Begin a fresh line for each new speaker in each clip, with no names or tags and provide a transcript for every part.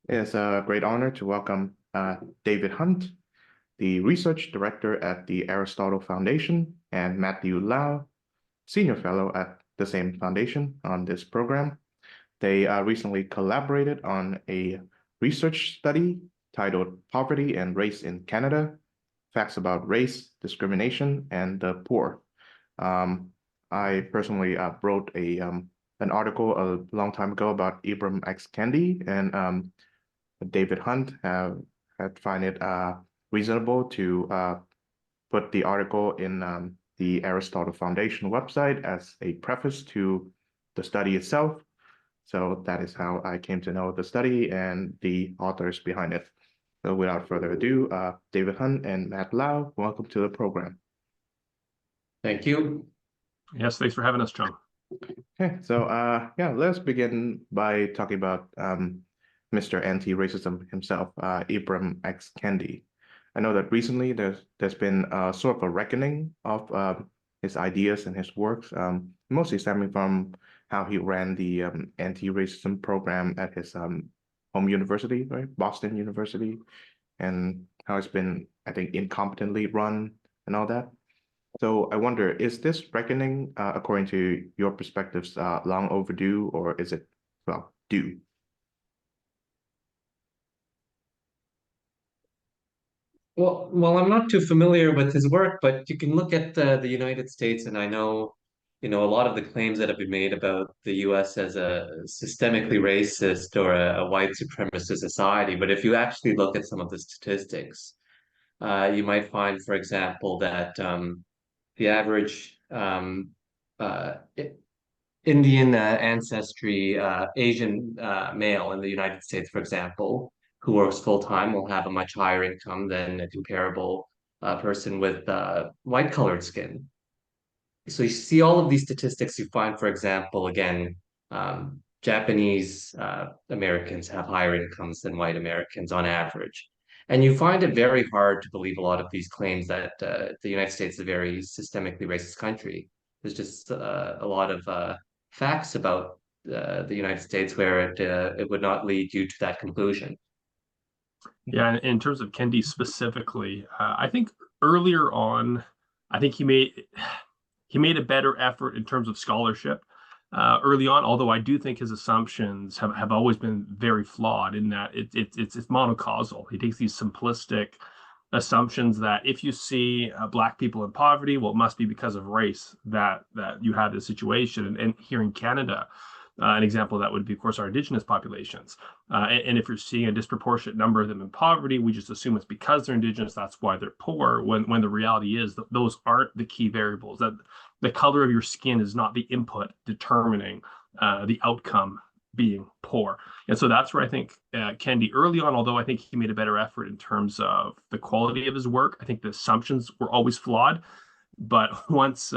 It's a great honor to welcome David Hunt, the Research Director at the Aristotle Foundation, and Matthew Lau, Senior Fellow at the same foundation, on this program. They recently collaborated on a research study titled Poverty and Race in Canada, Facts About Race, Discrimination, and the Poor. Um, I personally wrote an article a long time ago about Ibram X. Kendi, and David Hunt had find it reasonable to put the article in the Aristotle Foundation website as a preface to the study itself. So that is how I came to know the study and the authors behind it. So without further ado, David Hunt and Matt Lau, welcome to the program.
Thank you.
Yes, thanks for having us, John.
Okay, so yeah, let's begin by talking about Mr. Anti-Racism himself, Ibram X. Kendi. I know that recently there's been sort of a reckoning of his ideas and his works, mostly stemming from how he ran the anti-racism program at his home university, right, Boston University, and how it's been, I think, incompetently run and all that. So I wonder, is this reckoning, according to your perspectives, long overdue, or is it, well, due?
Well, I'm not too familiar with his work, but you can look at the United States, and I know, a lot of the claims that have been made about the U.S. as a systemically racist or a white supremacist society. But if you actually look at some of the statistics, you might find, for example, that the average Indian ancestry Asian male in the United States, for example, who works full time will have a much higher income than a comparable person with white colored skin. So you see all of these statistics. You find, for example, again, Japanese Americans have higher incomes than white Americans on average. And you find it very hard to believe a lot of these claims that the United States is a very systemically racist country. There's just a lot of facts about the United States where it would not lead you to that conclusion.
Yeah, in terms of Kendi specifically, I think earlier on, I think he made a better effort in terms of scholarship early on. Although I do think his assumptions have always been very flawed in that it's monocausal. He takes these simplistic assumptions that if you see black people in poverty, well, it must be because of race that you have this situation. And here in Canada, an example of that would be, of course, our Indigenous populations. And if you're seeing a disproportionate number of them in poverty, we just assume it's because they're Indigenous, that's why they're poor, when the reality is that those aren't the key variables, that the color of your skin is not the input determining the outcome being poor. And so that's where I think Kendi early on, although I think he made a better effort in terms of the quality of his work, I think the assumptions were always flawed. But once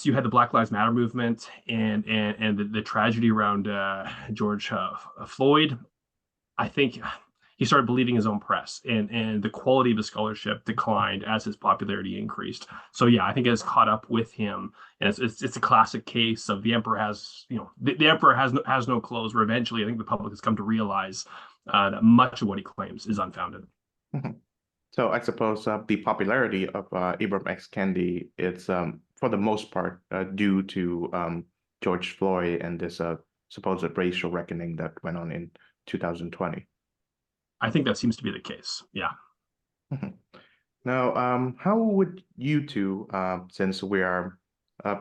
you had the Black Lives Matter movement and the tragedy around George Floyd, I think he started believing his own press, and the quality of his scholarship declined as his popularity increased. So yeah, I think it has caught up with him, and it's a classic case of the emperor has, the emperor has no clothes. Where eventually, I think the public has come to realize that much of what he claims is unfounded.
Mm-hmm. So I suppose the popularity of Ibram X. Kendi is, for the most part, due to George Floyd and this supposed racial reckoning that went on in 2020.
I think that seems to be the case. Yeah.
Mhm. Now, how would you two, since we are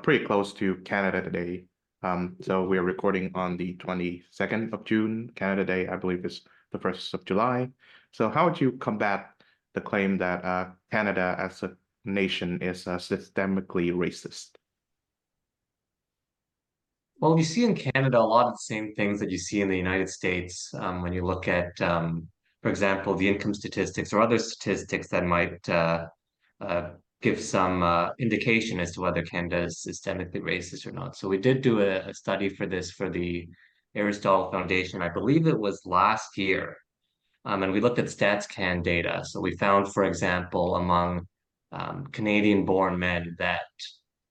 pretty close to Canada Day, so we are recording on the 22nd of June, Canada Day, I believe, is the 1st of July. So how would you combat the claim that Canada as a nation is systemically racist?
Well, you see in Canada a lot of the same things that you see in the United States when you look at, for example, the income statistics or other statistics that might uh, give some indication as to whether Canada is systemically racist or not. So we did do a study for this for the Aristotle Foundation. I believe it was last year. And we looked at StatsCan data. So we found, for example, among Canadian-born men that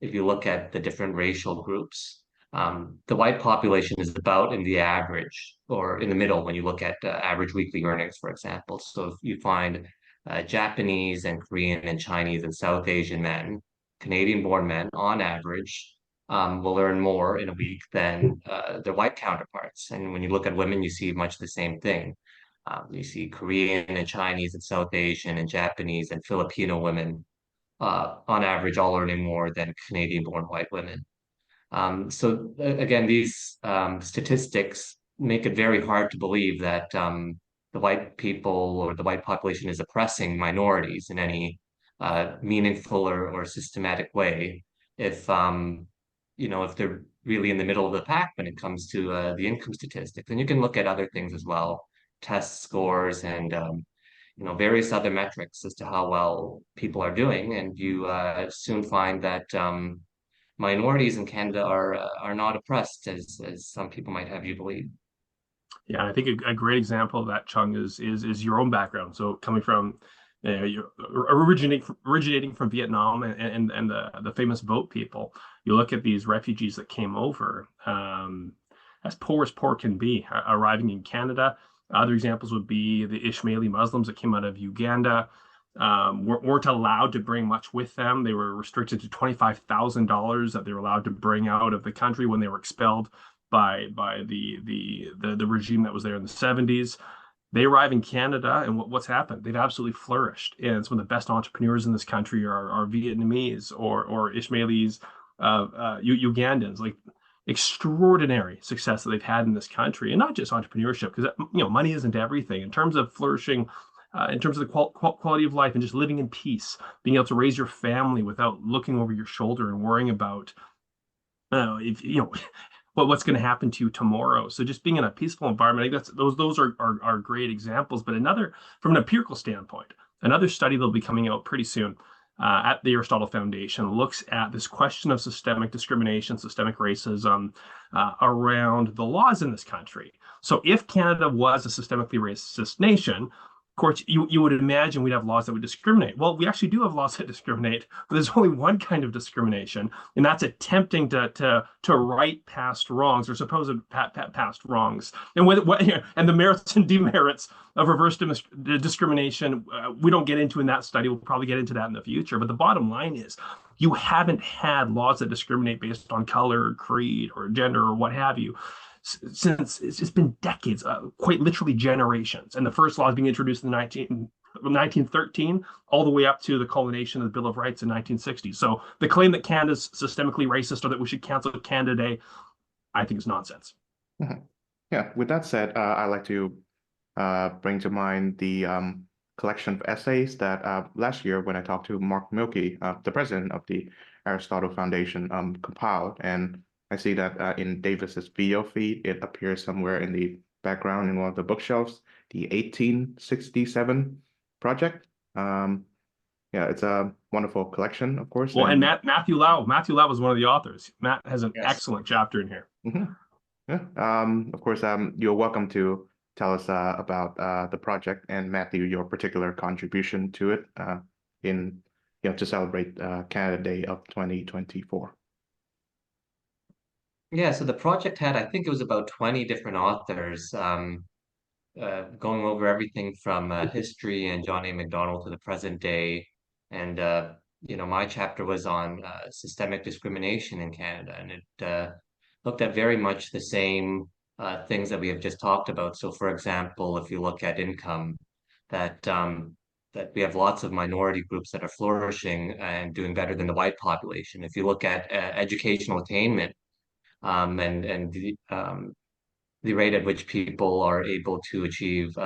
if you look at the different racial groups, The white population is about in the average or in the middle when you look at average weekly earnings, for example. So if you find Japanese and Korean and Chinese and South Asian men, Canadian-born men, on average, will earn more in a week than their white counterparts. And when you look at women, you see much the same thing. You see Korean and Chinese and South Asian and Japanese and Filipino women, on average, all earning more than Canadian-born white women. So again, these statistics make it very hard to believe that the white people or the white population is oppressing minorities in any meaningful or systematic way. If if they're really in the middle of the pack when it comes to the income statistics, and you can look at other things as well, test scores and various other metrics as to how well people are doing, and you soon find that. Minorities in Canada are not oppressed as some people might have you believe.
Yeah, I think a great example of that, Chung, is your own background. So coming from you're originating from Vietnam and the famous boat people, you look at these refugees that came over, as poor can be, arriving in Canada. Other examples would be the Ismaili Muslims that came out of Uganda. Weren't allowed to bring much with them. They were restricted to $25,000 that they were allowed to bring out of the country when they were expelled by the regime that was there in the 70s. They arrive in Canada, and what's happened? They've absolutely flourished. And some of the best entrepreneurs in this country are Vietnamese or Ismailis, Ugandans, like extraordinary success that they've had in this country, and not just entrepreneurship, because money isn't everything. In terms of flourishing, in terms of the quality of life and just living in peace, being able to raise your family without looking over your shoulder and worrying about, if what's going to happen to you tomorrow. So just being in a peaceful environment, I think those are great examples. But from an empirical standpoint, another study that'll be coming out pretty soon at the Aristotle Foundation looks at this question of systemic discrimination, systemic racism around the laws in this country. So if Canada was a systemically racist nation, of course, you would imagine we'd have laws that would discriminate. Well, we actually do have laws that discriminate, but there's only one kind of discrimination, and that's attempting to right past wrongs or supposed past wrongs. And and the merits and demerits of reverse discrimination, we don't get into in that study. We'll probably get into that in the future. But the bottom line is, you haven't had laws that discriminate based on color, creed, or gender, or what have you, since it's been decades, quite literally generations. And the first laws being introduced in 1913, all the way up to the culmination of the Bill of Rights in 1960. So the claim that Canada's systemically racist or that we should cancel Canada Day, I think is nonsense.
Yeah, with that said, I'd like to bring to mind the collection of essays that last year when I talked to Mark Milke, the president of the Aristotle Foundation, compiled. And I see that in Davis's video feed, it appears somewhere in the background in one of the bookshelves, the 1867 project. Yeah, it's a wonderful collection, of course.
Well, and Matthew Lau was one of the authors. Matt has an excellent chapter in here.
Yeah. Of course, you're welcome to tell us about the project, and Matthew, your particular contribution to it to celebrate Canada Day of 2024.
Yeah, so the project had, I think it was about 20 different authors, going over everything from history and John A. Macdonald to the present day. And my chapter was on systemic discrimination in Canada, and it looked at very much the same things that we have just talked about. So, for example, if you look at income, that we have lots of minority groups that are flourishing and doing better than the white population. If you look at educational attainment, and the rate at which people are able to achieve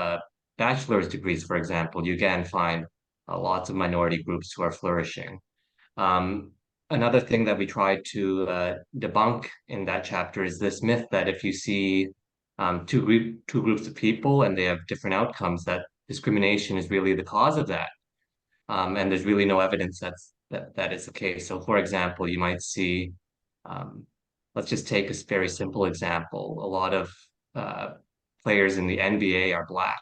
bachelor's degrees, for example, you again find lots of minority groups who are flourishing. Um, Another thing that we tried to debunk in that chapter is this myth that if you see two groups of people and they have different outcomes, that discrimination is really the cause of that. And there's really no evidence that is the case. So, for example, you might see, um, let's just take a very simple example. A lot of players in the NBA are Black,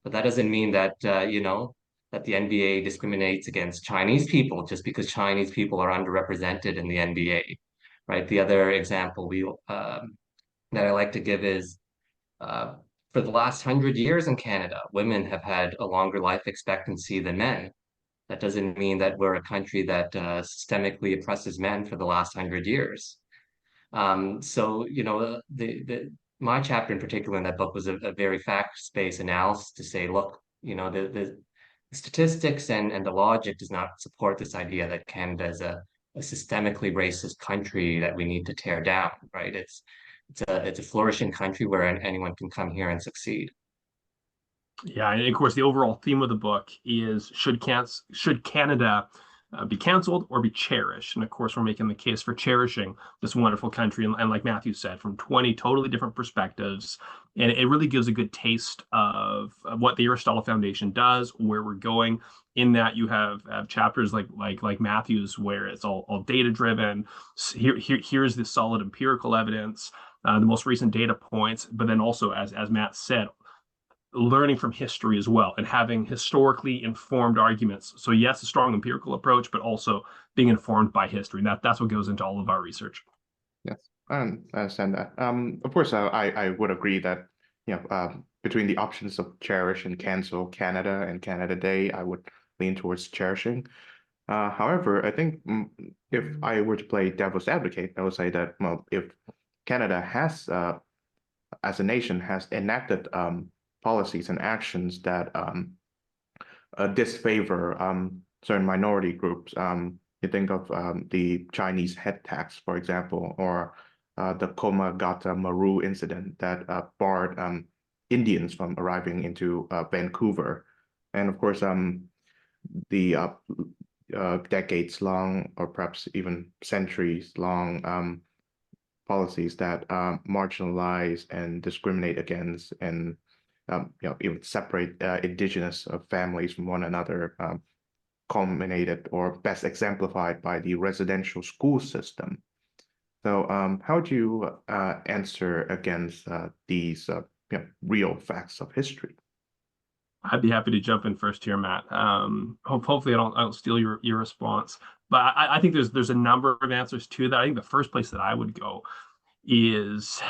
but that doesn't mean that that the NBA discriminates against Chinese people just because Chinese people are underrepresented in the NBA. right? The other example that I like to give is uh, for the last 100 years in Canada, women have had a longer life expectancy than men. That doesn't mean that we're a country that systemically oppresses men for the last 100 years. So, my chapter in particular in that book was a very fact-based analysis to say, look, the statistics and the logic does not support this idea that Canada is a systemically racist country that we need to tear down, right? It's a flourishing country where anyone can come here and succeed.
Yeah, and of course, the overall theme of the book is should Canada be canceled or be cherished? And of course, we're making the case for cherishing this wonderful country. And like Matthew said, from 20 totally different perspectives. And it really gives a good taste of what the Aristotle Foundation does, where we're going. In that, you have chapters like Matthew's, where it's all data driven. Here's the solid empirical evidence, the most recent data points, but then also, as Matt said, learning from history as well and having historically informed arguments. So yes, a strong empirical approach, but also being informed by history. That's what goes into all of our research.
Yes, I understand that. Of course, I would agree that between the options of cherish and cancel Canada and Canada Day, I would lean towards cherishing. However, I think if I were to play devil's advocate, I would say that if Canada has, as a nation, has enacted policies and actions that disfavor certain minority groups. You think of the Chinese head tax, for example, or the Komagata Maru incident that barred Indians from arriving into Vancouver. And of course, the decades-long, or perhaps even centuries-long policies that marginalize and discriminate against and even separate indigenous families from one another, culminated or best exemplified by the residential school system. So, how do you answer against these real facts of history?
I'd be happy to jump in first here, Matt. Hopefully, I don't steal your response, but I think there's a number of answers to that. I think the first place that I would go is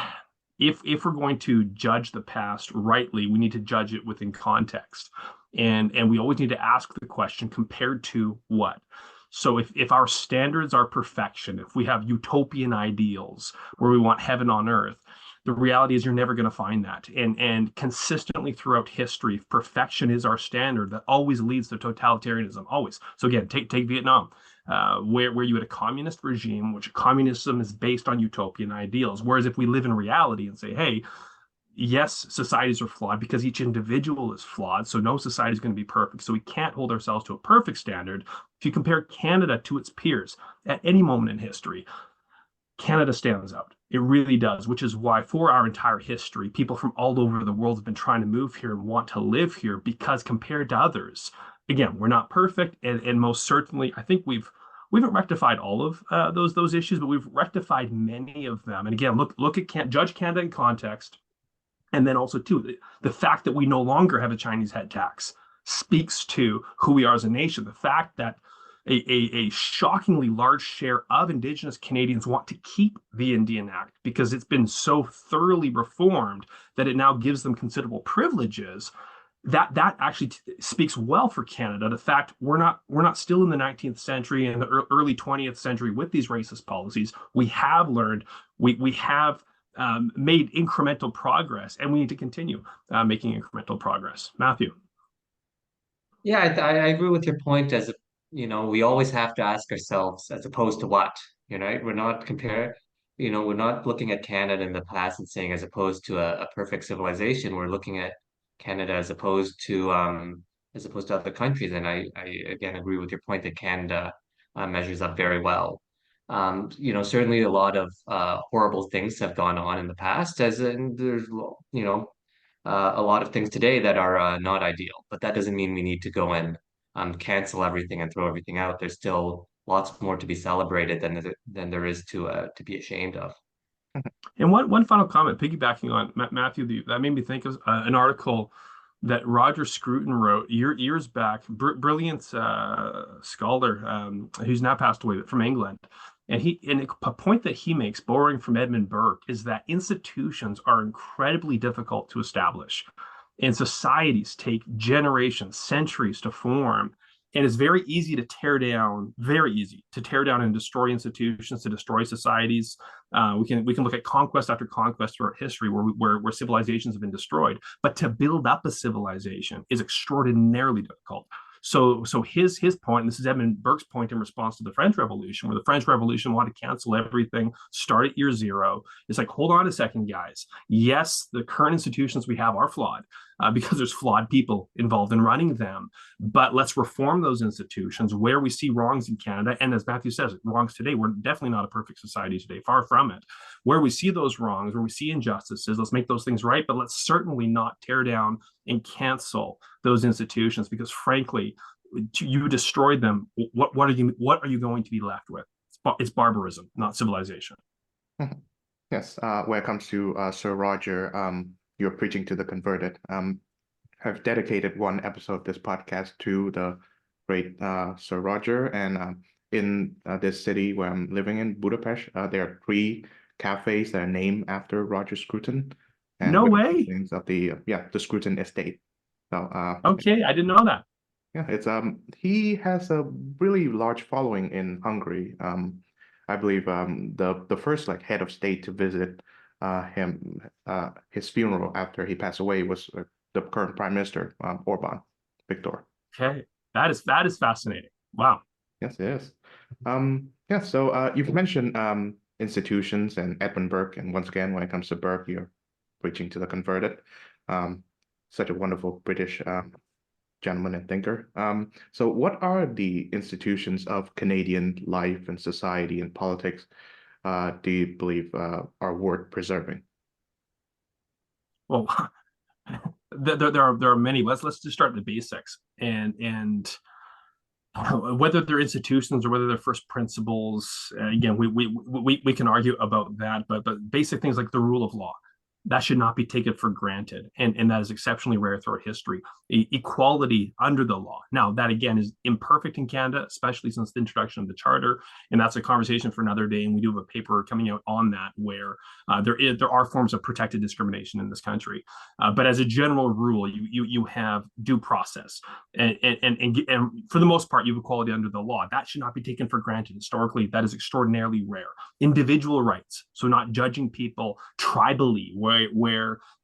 if we're going to judge the past rightly, we need to judge it within context. And we always need to ask the question, compared to what? So if our standards are perfection, if we have utopian ideals where we want heaven on earth, the reality is you're never going to find that. And consistently throughout history, perfection is our standard that always leads to totalitarianism, always. So again, take Vietnam. Where you had a communist regime, which communism is based on utopian ideals. Whereas if we live in reality and say, hey, yes, societies are flawed because each individual is flawed, so no society is going to be perfect. So we can't hold ourselves to a perfect standard. If you compare Canada to its peers at any moment in history, Canada stands out. It really does, which is why for our entire history, people from all over the world have been trying to move here and want to live here because compared to others, again, we're not perfect, and most certainly, I think we haven't rectified all of those issues, but we've rectified many of them. And again, look at judge Canada in context, and then also too the fact that we no longer have a Chinese head tax speaks to who we are as a nation. The fact that a shockingly large share of Indigenous Canadians want to keep the Indian Act because it's been so thoroughly reformed that it now gives them considerable privileges. That actually speaks well for Canada. The fact we're not still in the 19th century and the early 20th century with these racist policies. We have learned, we have made incremental progress, and we need to continue making incremental progress. Matthew.
Yeah, I agree with your point. We always have to ask ourselves, as opposed to what, we're not we're not looking at Canada in the past and saying, as opposed to a perfect civilization, we're looking at Canada as opposed to other countries. And I again agree with your point that Canada measures up very well. Certainly a lot of horrible things have gone on in the past, as in there's a lot of things today that are not ideal, but that doesn't mean we need to go and cancel everything and throw everything out. There's still lots more to be celebrated than there is to be ashamed of.
And one final comment, piggybacking on Matthew, that made me think of an article that Roger Scruton wrote years back. Brilliant scholar who's now passed away from England. And a point that he makes, borrowing from Edmund Burke, is that institutions are incredibly difficult to establish, and societies take generations, centuries to form. And it's very easy to tear down, very easy to tear down and destroy institutions, to destroy societies. We can look at conquest after conquest throughout history where civilizations have been destroyed. But to build up a civilization is extraordinarily difficult. So his point, and this is Edmund Burke's point in response to the French Revolution, where the French Revolution wanted to cancel everything, start at year zero. It's like, hold on a second, guys. Yes, the current institutions we have are flawed because there's flawed people involved in running them. But let's reform those institutions where we see wrongs in Canada. And as Matthew says, wrongs today, we're definitely not a perfect society today, far from it. Where we see those wrongs, where we see injustices, let's make those things right. But let's certainly not tear down and cancel those institutions, because frankly, you destroyed them. What are you going to be left with? It's barbarism, not civilization.
Yes, when it comes to Sir Roger, you're preaching to the converted. I've dedicated one episode of this podcast to the great Sir Roger, and in this city where I'm living in, Budapest, there are 3 cafes that are named after Roger Scruton, and
No
with
way.
things of the Scruton estate. So
Okay, I didn't know that.
yeah, it's he has a really large following in Hungary. I believe the first like head of state to visit his funeral after he passed away was the current prime minister, Orban Viktor.
Okay, that is fascinating. Wow.
Yes, it is. Yeah, so you've mentioned institutions and Edmund Burke, and once again, when it comes to Burke, you're preaching to the converted. Such a wonderful British gentleman and thinker. So what are the institutions of Canadian life and society and politics do you believe are worth preserving?
Well, there are many. Let's just start with the basics, and whether they're institutions or whether they're first principles. Again, we can argue about that, but basic things like the rule of law, that should not be taken for granted, and that is exceptionally rare throughout history. Equality under the law. Now, that again is imperfect in Canada, especially since the introduction of the Charter, and that's a conversation for another day. And we do have a paper coming out on that, where there are forms of protected discrimination in this country. But as a general rule, you have due process, and for the most part, you have equality under the law. That should not be taken for granted. Historically, that is extraordinarily rare. Individual rights, so not judging people tribally, where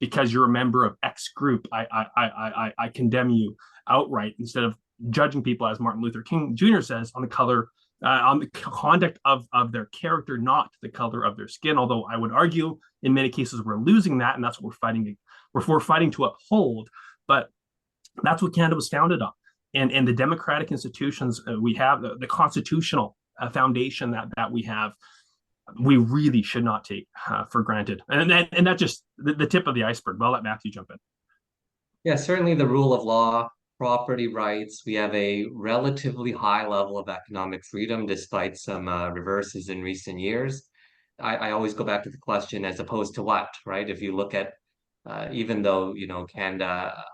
because you're a member of X group, I condemn you outright, instead of judging people, as Martin Luther King Jr. says, on the color, on the conduct of their character, not the color of their skin. Although I would argue in many cases we're losing that, and that's what we're fighting. We're fighting to uphold. But that's what Canada was founded on, and the democratic institutions we have, the constitutional foundation that we have, we really should not take for granted. And that's just the tip of the iceberg. But I'll let Matthew jump in.
Yeah, certainly the rule of law, property rights. We have a relatively high level of economic freedom despite some reverses in recent years. I always go back to the question, as opposed to what, right? If you look at, even though, Canada,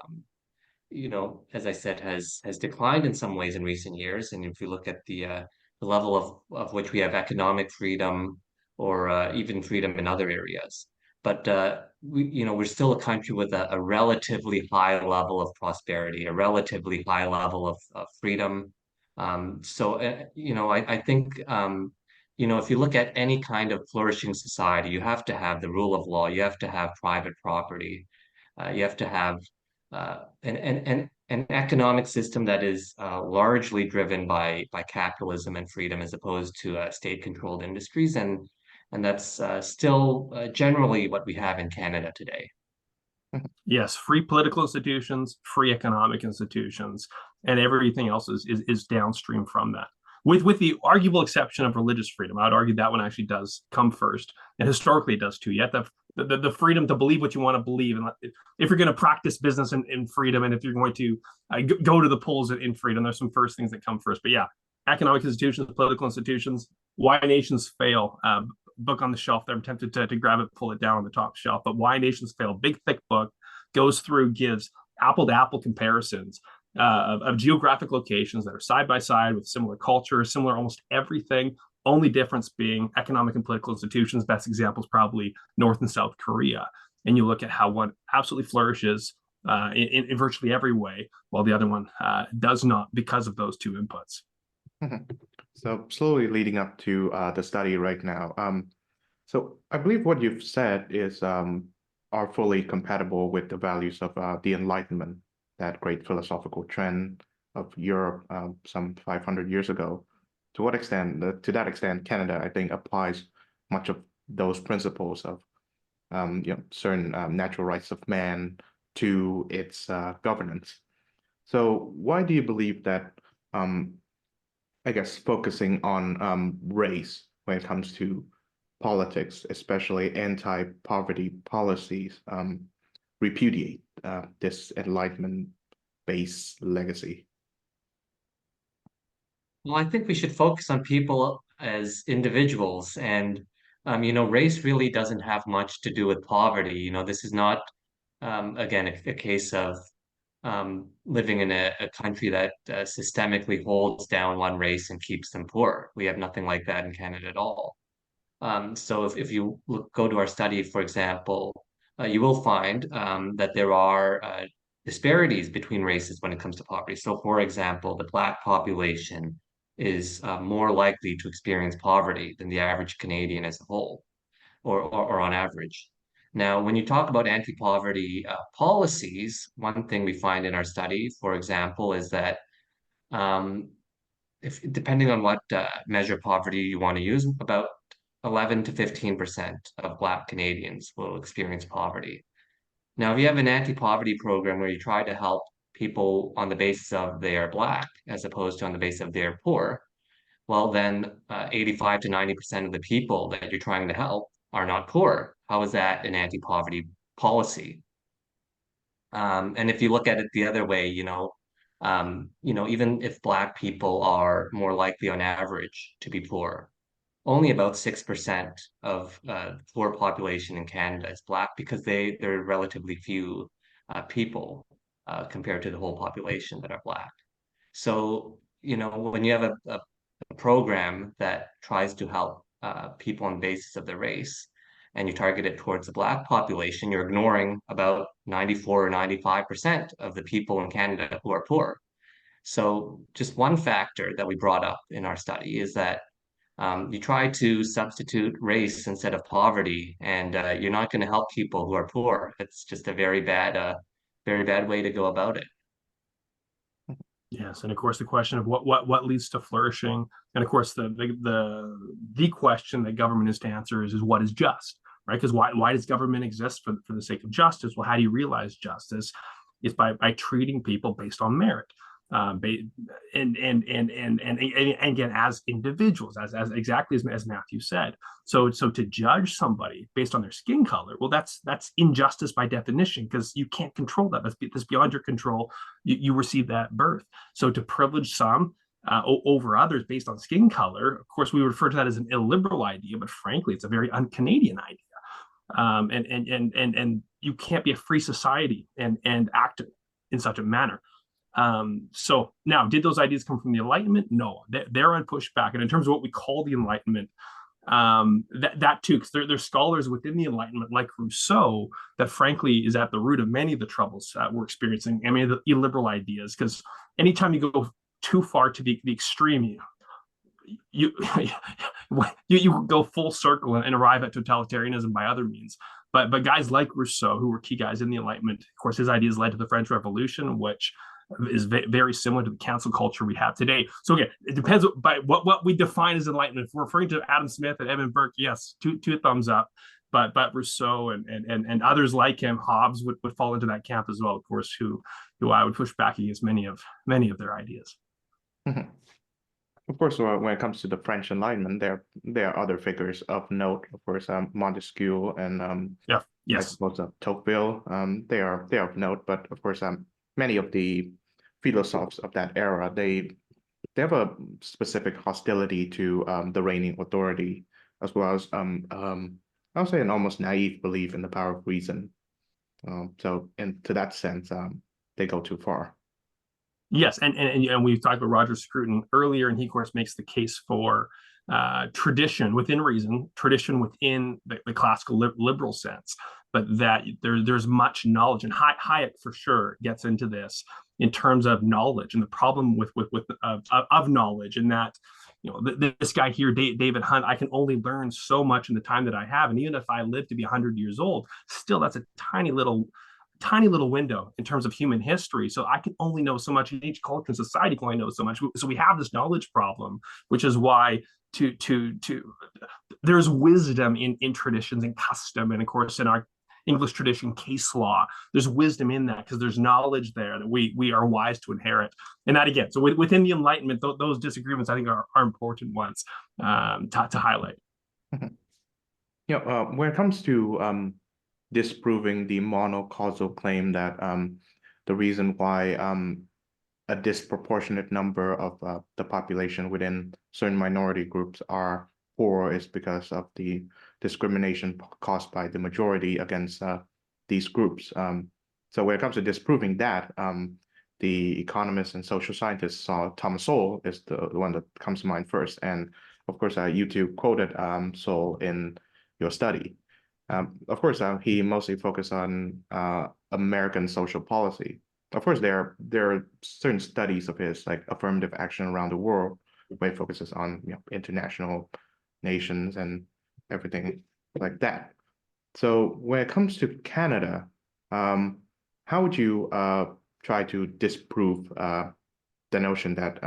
as I said, has declined in some ways in recent years. And if you look at the level of which we have economic freedom, or even freedom in other areas. But we're still a country with a relatively high level of prosperity, a relatively high level of freedom. I think if you look at any kind of flourishing society, you have to have the rule of law, you have to have private property, you have to have an economic system that is largely driven by capitalism and freedom, as opposed to state-controlled industries, and that's still generally what we have in Canada today.
Yes, free political institutions, free economic institutions, and everything else is downstream from that. With the arguable exception of religious freedom, I'd argue that one actually does come first, and historically it does too. You have to have the freedom to believe what you want to believe, and if you're going to practice business in freedom, and if you're going to go to the polls in freedom, there's some first things that come first. But yeah, economic institutions, political institutions, why nations fail. Book on the shelf there. I'm tempted to grab it, pull it down on the top shelf. But Why Nations Fail, big, thick book, goes through, gives apple-to-apple comparisons of geographic locations that are side by side with similar culture, similar almost everything, Only difference being economic and political institutions. Best example is probably North and South Korea. And you look at how one absolutely flourishes in virtually every way, while the other one does not because of those two inputs.
So slowly leading up to the study right now. So I believe what you've said is are fully compatible with the values of the Enlightenment, that great philosophical trend of Europe some 500 years ago. To what extent, to that extent, Canada, I think, applies much of those principles of certain natural rights of man to its governance. So why do you believe that, I guess, focusing on race when it comes to politics, especially anti-poverty policies, repudiate this Enlightenment-based legacy?
Well, I think we should focus on people as individuals, and race really doesn't have much to do with poverty. This is not, again, a case of living in a country that systemically holds down one race and keeps them poor. We have nothing like that in Canada at all. So if you go to our study, for example, you will find that there are disparities between races when it comes to poverty. So, for example, the Black population is more likely to experience poverty than the average Canadian as a whole, or on average. Now, when you talk about anti-poverty policies, one thing we find in our study, for example, is that um, if depending on what measure of poverty you want to use, about 11 to 15% of Black Canadians will experience poverty. Now, if you have an anti-poverty program where you try to help people on the basis of they are Black as opposed to on the basis of they're poor, well, then 85 to 90% of the people that you're trying to help are not poor. How is that an anti-poverty policy? And if you look at it the other way, even if Black people are more likely on average to be poor, only about 6% of poor population in Canada is Black because there are relatively few people compared to the whole population that are Black. So, when you have a program that tries to help people on the basis of their race, and you target it towards the Black population, you're ignoring about 94 or 95% of the people in Canada who are poor. So just one factor that we brought up in our study is that you try to substitute race instead of poverty, and you're not going to help people who are poor. It's just a very bad way to go about it.
Yes, and of course the question of what leads to flourishing, and of course the question that government is to answer is what is just, right? Because why does government exist for the sake of justice? Well, how do you realize justice? It's by treating people based on merit, and again as individuals, as exactly as Matthew said. So to judge somebody based on their skin color, well, that's injustice by definition because you can't control that. That's beyond your control. You receive that at birth. So to privilege some over others based on skin color, of course, we refer to that as an illiberal idea, but frankly, it's a very un-Canadian idea. And you can't be a free society and act in such a manner. So now, did those ideas come from the Enlightenment? No, they're on pushback. And in terms of what we call the Enlightenment, that too, because there's scholars within the Enlightenment, like Rousseau, that frankly is at the root of many of the troubles we're experiencing. I mean, the illiberal ideas, because anytime you go too far to the extreme, you go full circle and arrive at totalitarianism by other means. But guys like Rousseau, who were key guys in the Enlightenment, of course, his ideas led to the French Revolution, which is very similar to the cancel culture we have today. So again, it depends by what we define as Enlightenment. If we're referring to Adam Smith and Edmund Burke, yes, two thumbs up. But Rousseau and others like him, Hobbes would fall into that camp as well, of course, who I would push back against many of their ideas.
Mm-hmm. Of course, when it comes to the French Enlightenment, there are other figures of note. Of course, Montesquieu and
yes,
I suppose Tocqueville. They are of note, but of course, many of the philosophers of that era, they have a specific hostility to the reigning authority, as well as I'll say an almost naive belief in the power of reason. So, to that sense, they go too far.
Yes, and we've talked about Roger Scruton earlier, and he of course makes the case for tradition within reason, tradition within the classical liberal sense, but that there's much knowledge, and Hayek for sure gets into this in terms of knowledge and the problem with of knowledge, and that this guy here, David Hunt, I can only learn so much in the time that I have, and even if I live to be 100 years old, still that's a tiny little window in terms of human history. So I can only know so much, in each culture and society can only know so much. So we have this knowledge problem, which is why there's wisdom in traditions and custom, and of course in our English tradition, case law. There's wisdom in that because there's knowledge there that we are wise to inherit. And that again, so within the Enlightenment, those disagreements I think are important ones to highlight.
When it comes to disproving the monocausal claim that the reason why a disproportionate number of the population within certain minority groups are poor is because of the discrimination caused by the majority against these groups. So when it comes to disproving that, the economists and social scientists saw Thomas Sowell is the one that comes to mind first. And of course, you two quoted Sowell in your study. Of course, he mostly focused on American social policy. Of course, there are certain studies of his, like affirmative action around the world, where he focuses on international nations and everything like that. So when it comes to Canada, how would you try to disprove the notion that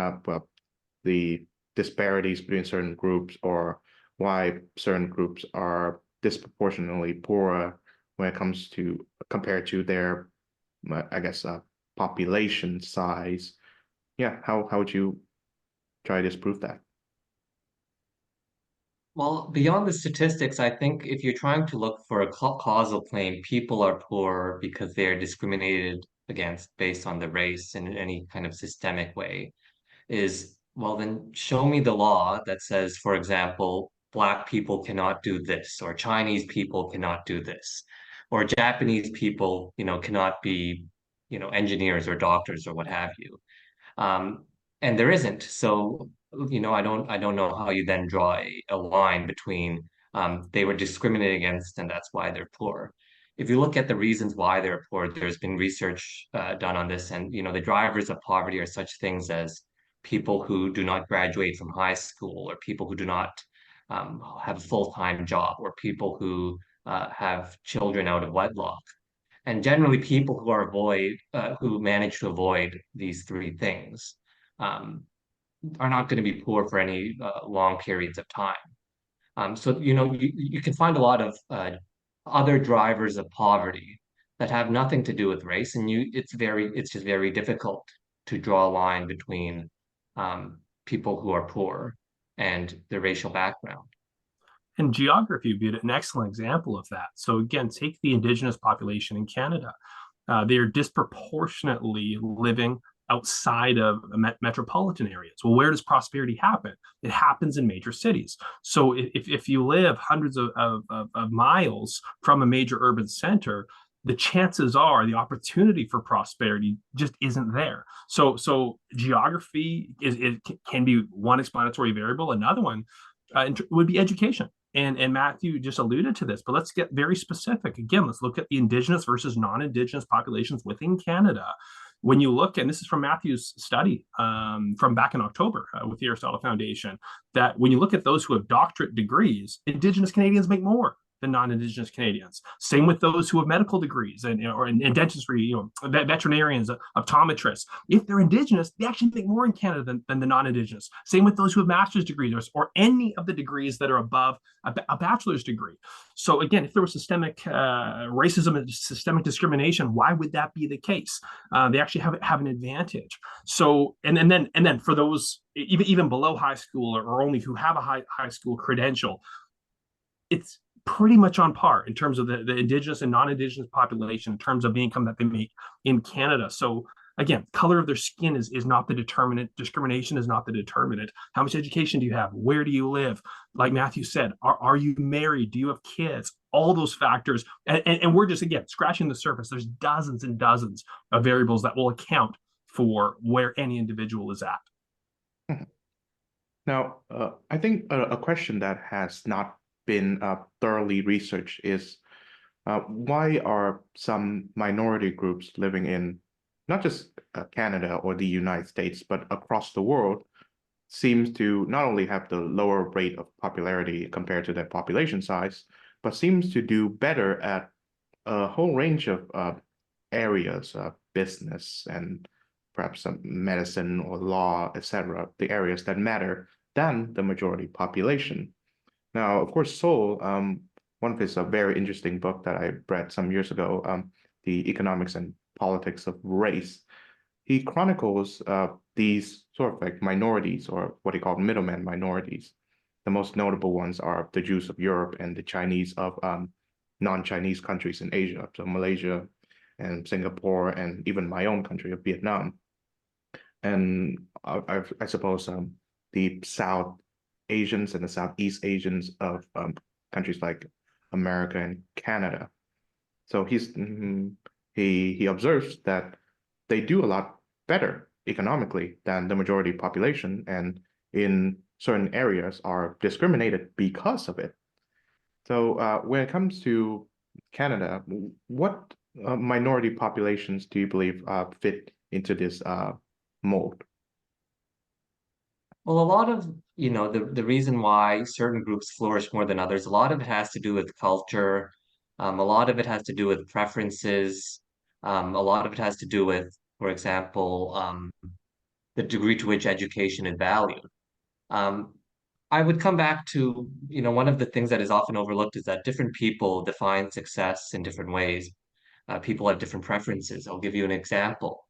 the disparities between certain groups, or why certain groups are disproportionately poorer when it comes to compared to their, I guess, population size? Yeah, how would you try to disprove that?
Well, beyond the statistics, I think if you're trying to look for a causal claim, people are poor because they're discriminated against based on the race in any kind of systemic way, is, well, then show me the law that says, for example, Black people cannot do this, or Chinese people cannot do this, or Japanese people, cannot be, engineers or doctors or what have you. And there isn't. So, I don't know how you then draw a line between they were discriminated against and that's why they're poor. If you look at the reasons why they're poor, there's been research done on this, and the drivers of poverty are such things as people who do not graduate from high school, or people who do not have a full-time job, or people who have children out of wedlock. And generally, people who manage to avoid these three things um, are not going to be poor for any long periods of time. So you can find a lot of other drivers of poverty that have nothing to do with race, and it's just very difficult to draw a line between people who are poor and their racial background.
And geography would be an excellent example of that. So again, take the Indigenous population in Canada. They are disproportionately living outside of metropolitan areas. Well, where does prosperity happen? It happens in major cities. So if you live hundreds of miles from a major urban center, the chances are the opportunity for prosperity just isn't there. So geography can be one explanatory variable. Another one would be education. And Matthew just alluded to this, but let's get very specific. Again, let's look at the Indigenous versus non-Indigenous populations within Canada. When you look, and this is from Matthew's study from back in October with the Aristotle Foundation, that when you look at those who have doctorate degrees, Indigenous Canadians make more than non-Indigenous Canadians. Same with those who have medical degrees or in dentistry, veterinarians, optometrists. If they're Indigenous, they actually make more in Canada than the non-Indigenous. Same with those who have master's degrees or any of the degrees that are above a bachelor's degree. So again, if there was systemic racism and systemic discrimination, why would that be the case? They actually have an advantage. So and then for those even below high school or only who have a high school credential, it's pretty much on par in terms of the Indigenous and non-Indigenous population in terms of the income that they make in Canada. So again, color of their skin is not the determinant. Discrimination is not the determinant. How much education do you have? Where do you live? Like Matthew said, are you married? Do you have kids? All those factors. And we're just, again, scratching the surface. There's dozens and dozens of variables that will account for where any individual is at.
Now, I think a question that has not been thoroughly researched is why are some minority groups living in not just Canada or the United States, but across the world seems to not only have the lower rate of popularity compared to their population size, but seems to do better at a whole range of areas, business and perhaps some medicine or law, etc., the areas that matter than the majority population. Now, of course, Seoul, one of his very interesting book that I read some years ago, The Economics and Politics of Race, he chronicles these sort of like minorities or what he called middleman minorities. The most notable ones are the Jews of Europe and the Chinese of non-Chinese countries in Asia, so Malaysia and Singapore and even my own country of Vietnam. And I suppose the South Asians and the Southeast Asians of countries like America and Canada. So he observes that they do a lot better economically than the majority population, and in certain areas are discriminated because of it. So when it comes to Canada, what minority populations do you believe fit into this mold?
Well, a lot of, the reason why certain groups flourish more than others, a lot of it has to do with culture. A lot of it has to do with preferences. A lot of it has to do with, for example, the degree to which education is valued. Um, I would come back to, one of the things that is often overlooked is that different people define success in different ways. People have different preferences. I'll give you an example.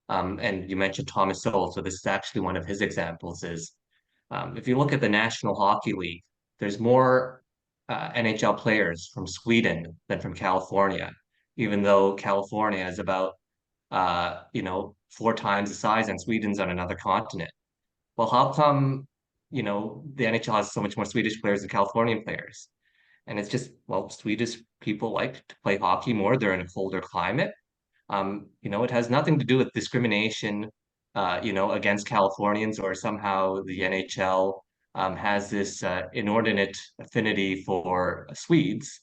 And you mentioned Thomas Sowell, so this is actually one of his examples is if you look at the National Hockey League, there's more NHL players from Sweden than from California, even though California is about, 4 times the size and Sweden's on another continent. Well, how come, the NHL has so much more Swedish players than Californian players? And it's just, well, Swedish people like to play hockey more. They're in a colder climate. It has nothing to do with discrimination, against Californians or somehow the NHL has this inordinate affinity for Swedes.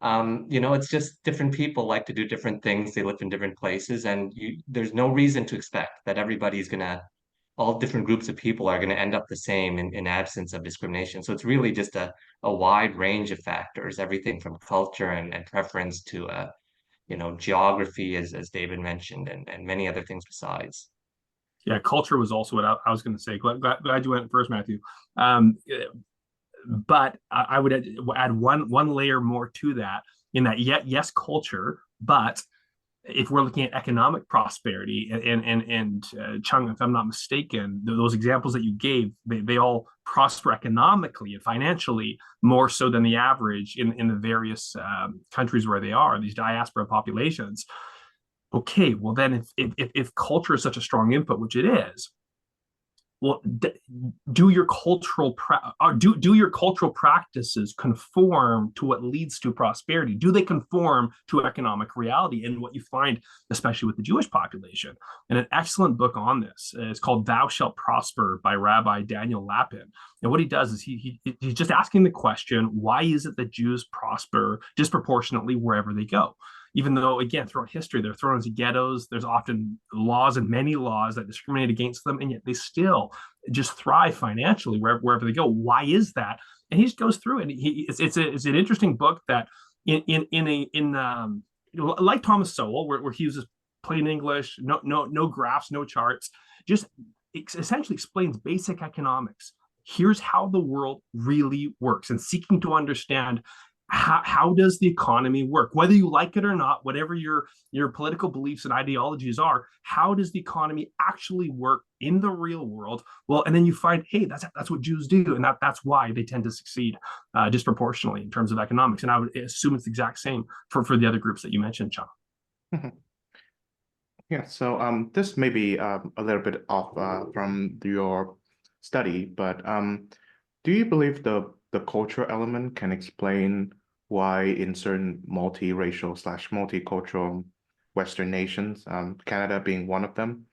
It's just different people like to do different things. They live in different places, and there's no reason to expect that all different groups of people are gonna end up the same in absence of discrimination. So it's really just a wide range of factors, everything from culture and preference to geography, as David mentioned, and many other things besides.
Yeah, culture was also what I was going to say. Glad you went first, Matthew. Um, but I would add one layer more to that. In that, yes, culture, but if we're looking at economic prosperity and Chung, if I'm not mistaken, those examples that you gave, they all prosper economically and financially more so than the average in the various countries where they are, these diaspora populations. Okay, well then if culture is such a strong input, which it is, well, do your cultural practices conform to what leads to prosperity? Do they conform to economic reality? And what you find, especially with the Jewish population, and an excellent book on this is called "Thou Shalt Prosper" by Rabbi Daniel Lapin. And what he does is he's just asking the question: why is it that Jews prosper disproportionately wherever they go? Even though, again, throughout history, they're thrown into ghettos. There's often laws and many laws that discriminate against them, and yet they still just thrive financially wherever they go. Why is that? And he just goes through it. It's an interesting book that like Thomas Sowell, where he uses plain English, no graphs, no charts, just essentially explains basic economics. Here's how the world really works, and seeking to understand how does the economy work, whether you like it or not, whatever your political beliefs and ideologies are. How does the economy actually work in the real world? Well, and then you find, hey, that's what Jews do, and that's why they tend to succeed disproportionately in terms of economics. And I would assume it's the exact same for the other groups that you mentioned, Sean.
Yeah, so this may be a little bit off from your study, but do you believe the cultural element can explain why in certain multiracial / multicultural Western nations, Canada being one of them,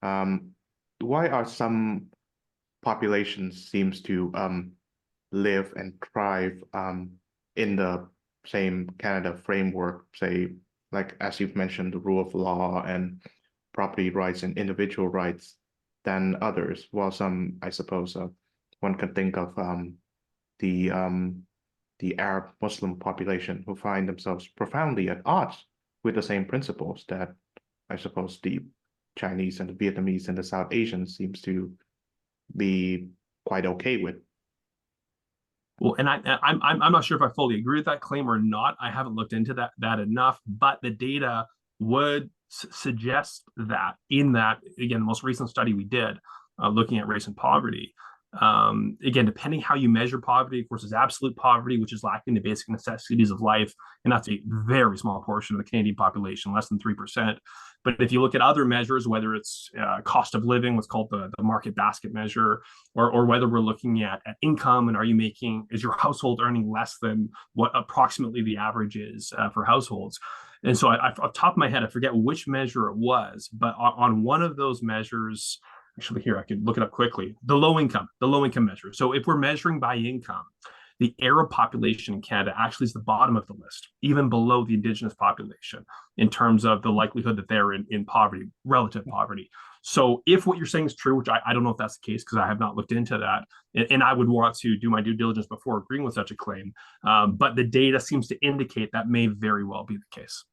why are some population seems to live and thrive in the same Canada framework, say, like as you've mentioned, the rule of law and property rights and individual rights than others. While some, I suppose, one can think of the um, the Arab Muslim population who find themselves profoundly at odds with the same principles that I suppose the Chinese and the Vietnamese and the South Asians seems to be quite okay with.
Well, and I'm not sure if I fully agree with that claim or not. I haven't looked into that enough, but the data would suggest that in that, again, the most recent study we did looking at race and poverty. Again, depending how you measure poverty, of course, is absolute poverty, which is lacking the basic necessities of life, and that's a very small portion of the Canadian population, less than 3%. But if you look at other measures, whether it's cost of living, what's called the market basket measure, or whether we're looking at income, and is your household earning less than what approximately the average is for households? And so off the top of my head, I forget which measure it was, but on one of those measures, actually here, I could look it up quickly, the low income measure. So if we're measuring by income, the Arab population in Canada actually is the bottom of the list, even below the Indigenous population in terms of the likelihood that they're in poverty, relative poverty. So if what you're saying is true, which I don't know if that's the case because I have not looked into that, and I would want to do my due diligence before agreeing with such a claim, but the data seems to indicate that may very well be the case.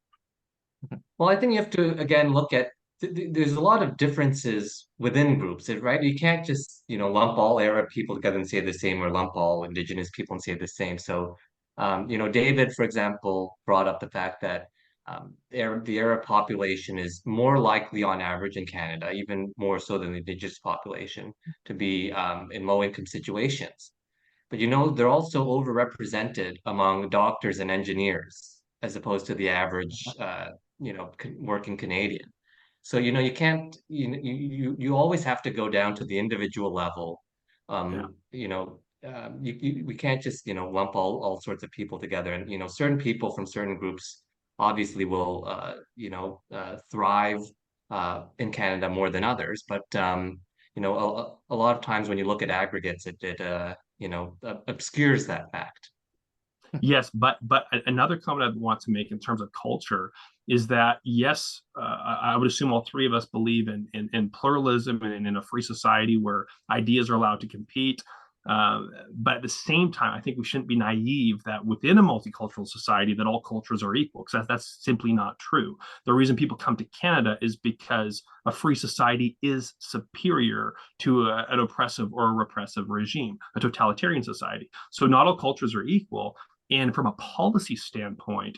Well, I think you have to again look at there's a lot of differences within groups, right? You can't just, lump all Arab people together and say the same, or lump all Indigenous people and say the same. So, David, for example, brought up the fact that the Arab population is more likely on average in Canada, even more so than the Indigenous population, to be in low-income situations. But they're also overrepresented among doctors and engineers as opposed to the average, working Canadian. So, you can't, you always have to go down to the individual level.
Yeah.
We can't just, lump all sorts of people together. And, certain people from certain groups obviously will, thrive in Canada more than others. But, a lot of times when you look at aggregates, it obscures that fact.
Yes, but another comment I want to make in terms of culture is that yes, I would assume all three of us believe in pluralism and in a free society where ideas are allowed to compete. But at the same time, I think we shouldn't be naive that within a multicultural society that all cultures are equal, because that's simply not true. The reason people come to Canada is because a free society is superior to an oppressive or a repressive regime, a totalitarian society. So not all cultures are equal. And from a policy standpoint,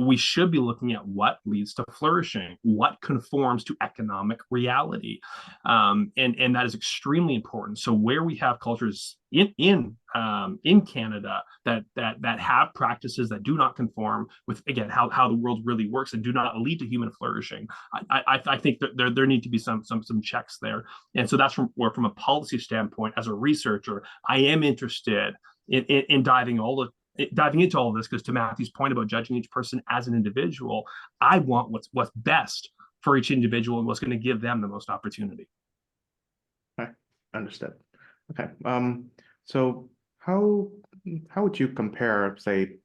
we should be looking at what leads to flourishing, what conforms to economic reality, and that is extremely important. So where we have cultures in Canada that have practices that do not conform with, again, how the world really works and do not lead to human flourishing, I think that there need to be some checks there. And so that's from a policy standpoint. As a researcher, I am interested in diving into all of this, because to Matthew's point about judging each person as an individual, I want what's best for each individual and what's going to give them the most opportunity.
Okay, understood. Okay, so how would you compare, say,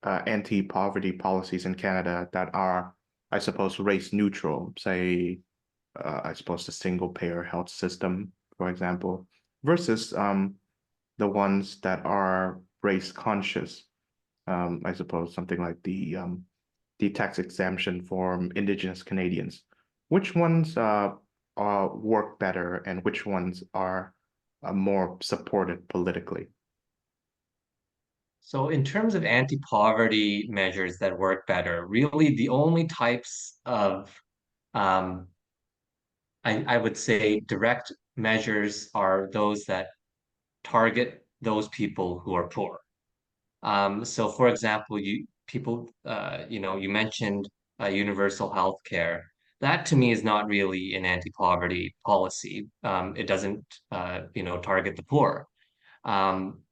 anti-poverty policies in Canada that are, I suppose, race neutral, say, I suppose the single-payer health system, for example, versus the ones that are race conscious, I suppose something like the tax exemption for Indigenous Canadians. Which ones work better, and which ones are more supported politically?
So in terms of anti-poverty measures that work better, really the only types of, um, I would say, direct measures are those that target those people who are poor. So for example, you mentioned universal health care. That to me is not really an anti-poverty policy. It doesn't, target the poor. Um,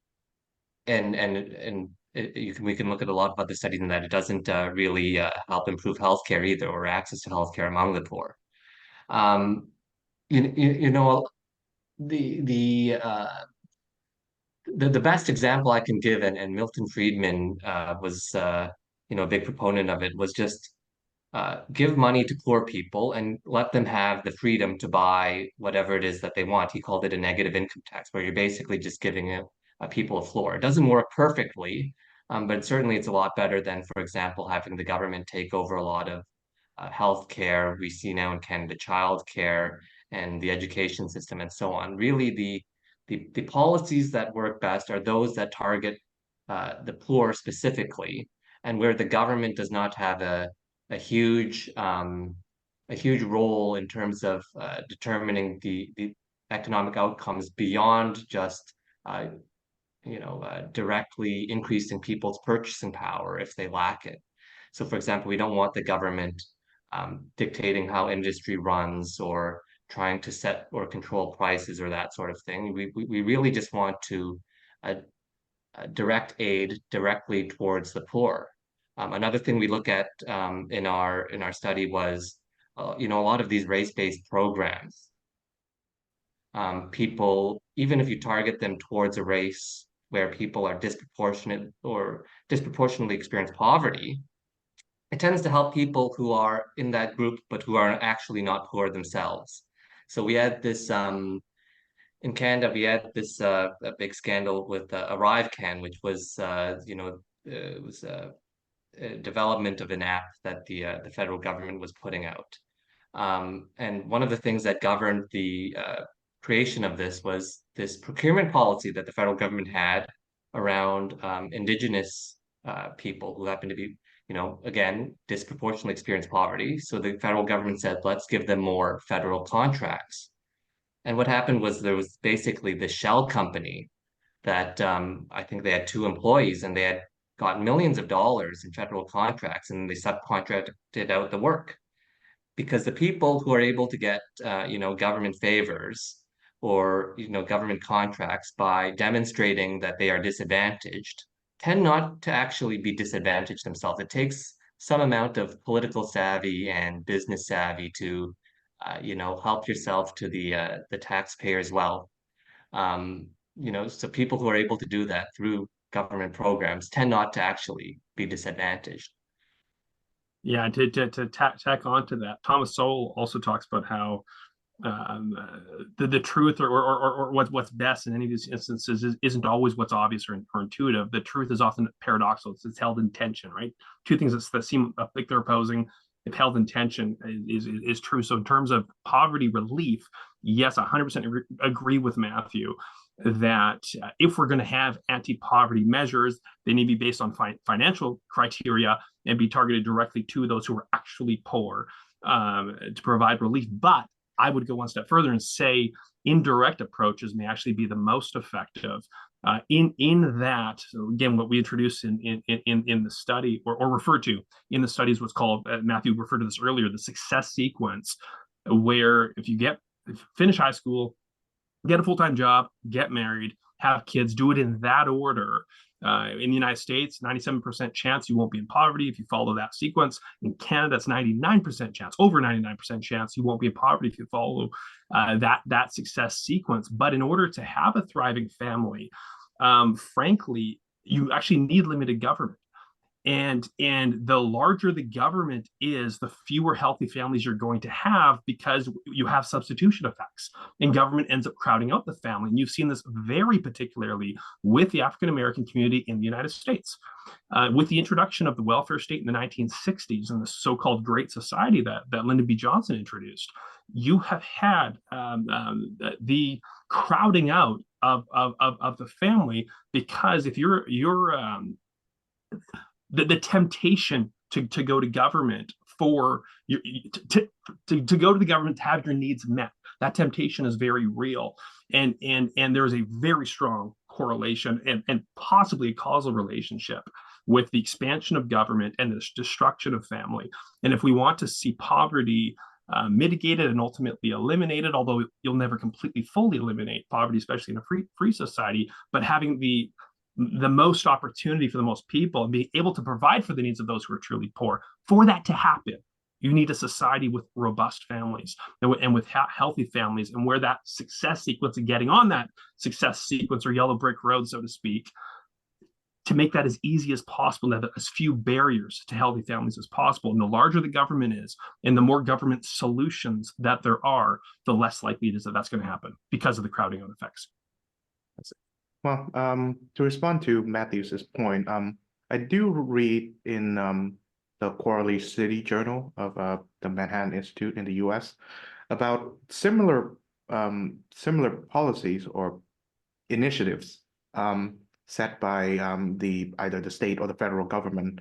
and we can look at a lot of other studies in that it doesn't really help improve healthcare either, or access to healthcare among the poor. Um, you know, the best example I can give, and Milton Friedman was a big proponent of it, was just give money to poor people and let them have the freedom to buy whatever it is that they want. He called it a negative income tax, where you're basically just giving people a floor. It doesn't work perfectly, but certainly it's a lot better than, for example, having the government take over a lot of healthcare. We see now in Canada childcare and the education system and so on. Really, the policies that work best are those that target the poor specifically, and where the government does not have a huge a huge role in terms of determining the economic outcomes beyond just directly increasing people's purchasing power if they lack it. So, for example, we don't want the government dictating how industry runs or trying to set or control prices or that sort of thing. We really just want to uh, direct aid directly towards the poor. Another thing we look at in our study was, a lot of these race-based programs. People, even if you target them towards a race where people are disproportionate or disproportionately experience poverty, it tends to help people who are in that group but who are actually not poor themselves. So we had this in Canada, we had this a big scandal with ArriveCan, which was it was a development of an app that the federal government was putting out. And one of the things that governed the creation of this was this procurement policy that the federal government had around Indigenous people who happen to be, again, disproportionately experience poverty. So the federal government said, let's give them more federal contracts. And what happened was there was basically the shell company that I think they had two employees and they had got millions of dollars in federal contracts and they subcontracted out the work because the people who are able to get government favors or government contracts by demonstrating that they are disadvantaged tend not to actually be disadvantaged themselves. It takes some amount of political savvy and business savvy to help yourself to the taxpayer as well. So people who are able to do that through government programs tend not to actually be disadvantaged.
Yeah, to tack on to that, Thomas Sowell also talks about how the truth or what's best in any of these instances isn't always what's obvious or intuitive. The truth is often paradoxical. It's held in tension, right? Two things that seem like they're opposing, if held in tension, is true. So in terms of poverty relief, yes, 100% agree with Matthew that if we're going to have anti-poverty measures, they need to be based on financial criteria and be targeted directly to those who are actually poor to provide relief. But I would go one step further and say indirect approaches may actually be the most effective. In that, so again, what we introduced in the study or referred to in the study is what's called, Matthew referred to this earlier, the success sequence, where if you finish high school, get a full-time job, get married, have kids, do it in that order. In the United States, 97% chance you won't be in poverty if you follow that sequence. In Canada, it's 99% chance, over 99% chance you won't be in poverty if you follow that success sequence. But in order to have a thriving family, frankly, you actually need limited government. And the larger the government is, the fewer healthy families you're going to have because you have substitution effects and government ends up crowding out the family. And you've seen this very particularly with the African-American community in the United States. With the introduction of the welfare state in the 1960s and the so-called Great Society that Lyndon B. Johnson introduced, you have had the crowding out of the family, because if you're the temptation to go to government for to go to the government to have your needs met, that temptation is very real, and there's a very strong correlation and possibly a causal relationship with the expansion of government and the destruction of family. And if we want to see poverty mitigated and ultimately eliminated, although you'll never completely fully eliminate poverty, especially in a free society, but having the most opportunity for the most people and be able to provide for the needs of those who are truly poor, for that to happen, You need a society with robust families and with healthy families, and where that success sequence and getting on that success sequence or yellow brick road, so to speak, to make that as easy as possible and have as few barriers to healthy families as possible. And the larger the government is and the more government solutions that there are, the less likely it is that that's going to happen because of the crowding out effects.
Well, to respond to Matthew's point, I do read in the Quarterly City Journal of the Manhattan Institute in the U.S. about similar policies or initiatives set by either the state or the federal government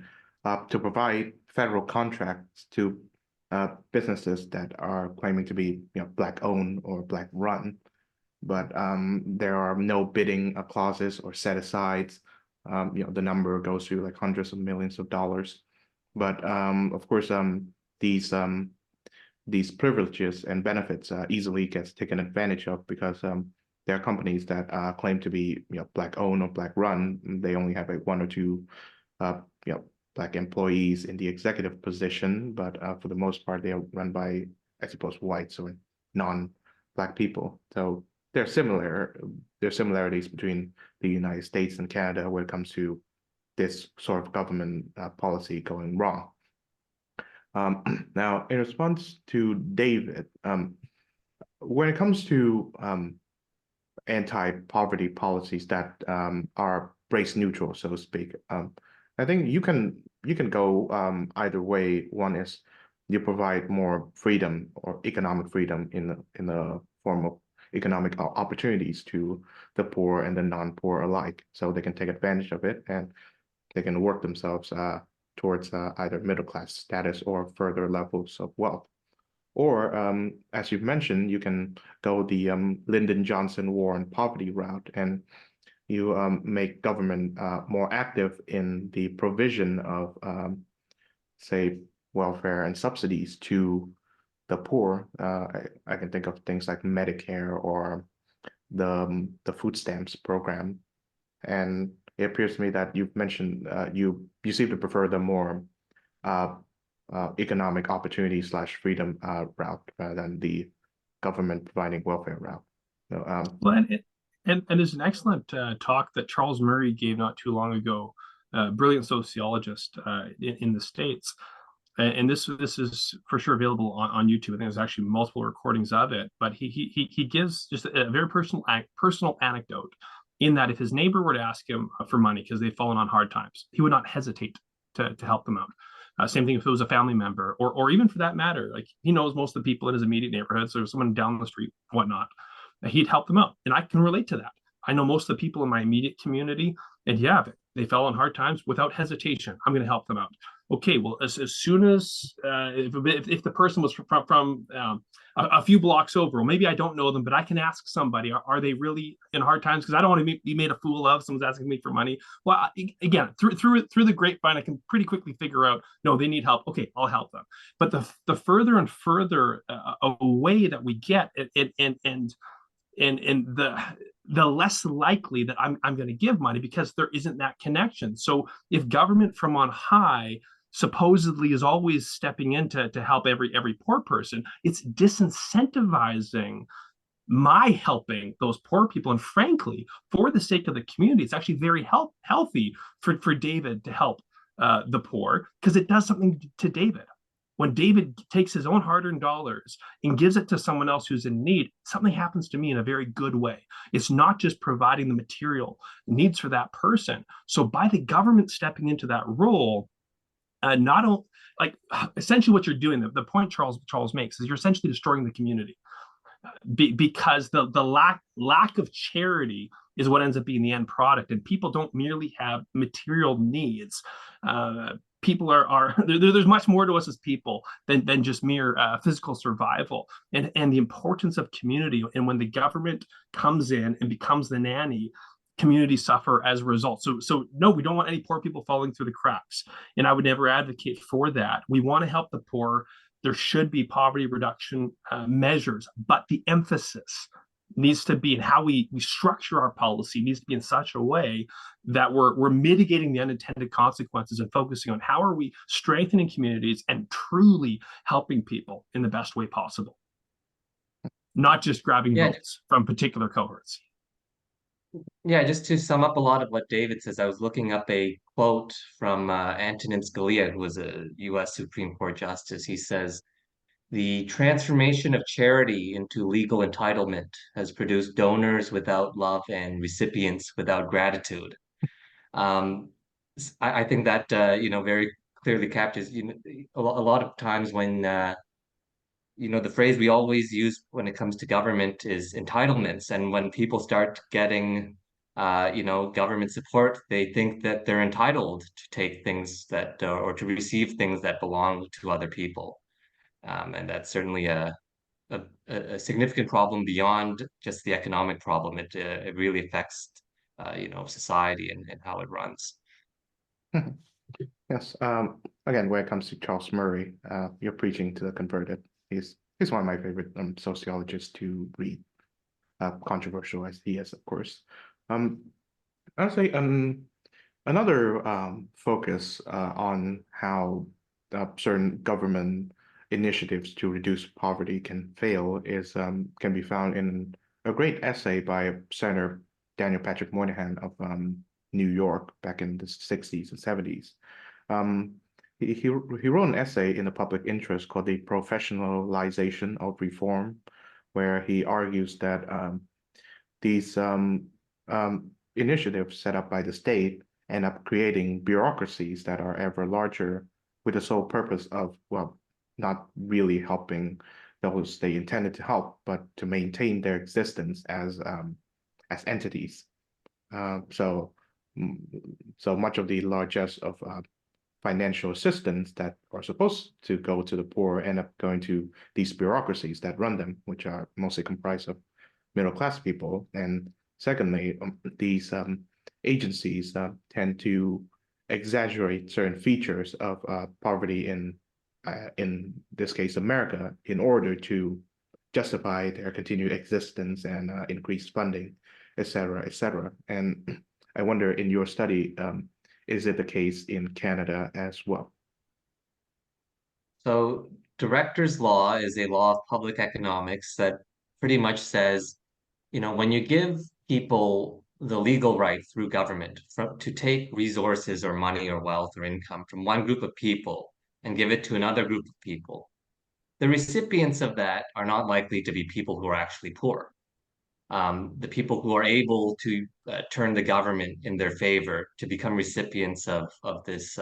to provide federal contracts to businesses that are claiming to be Black owned or Black run, but there are no bidding clauses or set asides. The number goes to like hundreds of millions of dollars. But of course, these privileges and benefits easily gets taken advantage of because there are companies that claim to be Black owned or Black run. They only have like one or two Black employees in the executive position, but for the most part, they are run by, I suppose, whites or non-Black people. So there are similarities between the United States and Canada when it comes to this sort of government policy going wrong. Now, in response to David, when it comes to anti-poverty policies that are race neutral, so to speak, I think you can go either way. One is you provide more freedom or economic freedom in the form of economic opportunities to the poor and the non-poor alike, so they can take advantage of it and they can work themselves towards either middle class status or further levels of wealth. Or, as you've mentioned, you can go the Lyndon Johnson war on poverty route, and you make government more active in the provision of, say, welfare and subsidies to the poor. I can think of things like Medicare or the food stamps program. And it appears to me that you've mentioned you seem to prefer the more economic opportunity / freedom route rather than the government providing welfare route. So,
Well, and there's an excellent talk that Charles Murray gave not too long ago, brilliant sociologist in the States. And this is for sure available on YouTube. I think there's actually multiple recordings of it. But he gives just a very personal anecdote in that if his neighbor were to ask him for money because they've fallen on hard times, he would not hesitate to help them out. Same thing if it was a family member, or even for that matter, like he knows most of the people in his immediate neighborhood, so there's someone down the street, whatnot, he'd help them out. And I can relate to that. I know most of the people in my immediate community, and yeah, they fell on hard times without hesitation. I'm going to help them out. Okay, well, as soon as if the person was from a few blocks over, well, maybe I don't know them, but I can ask somebody, are they really in hard times? Because I don't want to be made a fool of. Someone's asking me for money. Well, again, through the grapevine, I can pretty quickly figure out, no, they need help. Okay, I'll help them. But the further and further away that we get, and the less likely that I'm going to give money because there isn't that connection. So if government from on high supposedly is always stepping in to help every poor person, it's disincentivizing my helping those poor people. And frankly, for the sake of the community, it's actually very healthy for David to help the poor because it does something to David. When David takes his own hard-earned dollars and gives it to someone else who's in need, something happens to me in a very good way. It's not just providing the material needs for that person. So by the government stepping into that role, not only like essentially what you're doing, the point Charles makes is you're essentially destroying the community because the lack of charity is what ends up being the end product, and people don't merely have material needs. People are there's much more to us as people than just mere physical survival, and the importance of community. And when the government comes in and becomes the nanny, communities suffer as a result. So no, we don't want any poor people falling through the cracks, and I would never advocate for that. We want to help the poor. There should be poverty reduction measures, but the emphasis needs to be, and how we structure our policy needs to be in such a way that we're mitigating the unintended consequences and focusing on how are we strengthening communities and truly helping people in the best way possible, not just grabbing
Yeah,
votes from particular cohorts.
yeah. Just to sum up a lot of what David says, I was looking up a quote from Antonin Scalia, who was a U.S. Supreme Court justice. He says, "The transformation of charity into legal entitlement has produced donors without love and recipients without gratitude." Um, I think that very clearly captures a lot of times when the phrase we always use when it comes to government is entitlements, and when people start getting government support, they think that they're entitled to take things that or to receive things that belong to other people, and that's certainly a significant problem beyond just the economic problem. It really affects society and how it runs.
Yes. Again, when it comes to Charles Murray, you're preaching to the converted. He's one of my favorite sociologists to read. Controversial as he is, of course. I'd say another focus on how certain government initiatives to reduce poverty can fail is can be found in a great essay by Senator Daniel Patrick Moynihan of New York back in the 60s and 70s. He wrote an essay in the public interest called The Professionalization of Reform, where he argues that these initiatives set up by the state end up creating bureaucracies that are ever larger with the sole purpose of, well, not really helping those they intended to help, but to maintain their existence as entities. So much of the largesse of financial assistance that are supposed to go to the poor end up going to these bureaucracies that run them, which are mostly comprised of middle-class people. And secondly, these agencies tend to exaggerate certain features of poverty in this case, America, in order to justify their continued existence and increased funding, et cetera, et cetera. And I wonder, in your study, is it the case in Canada as well?
So, director's law is a law of public economics that pretty much says, when you give people the legal right through government to take resources or money or wealth or income from one group of people and give it to another group of people, the recipients of that are not likely to be people who are actually poor. The people who are able to turn the government in their favor to become recipients of this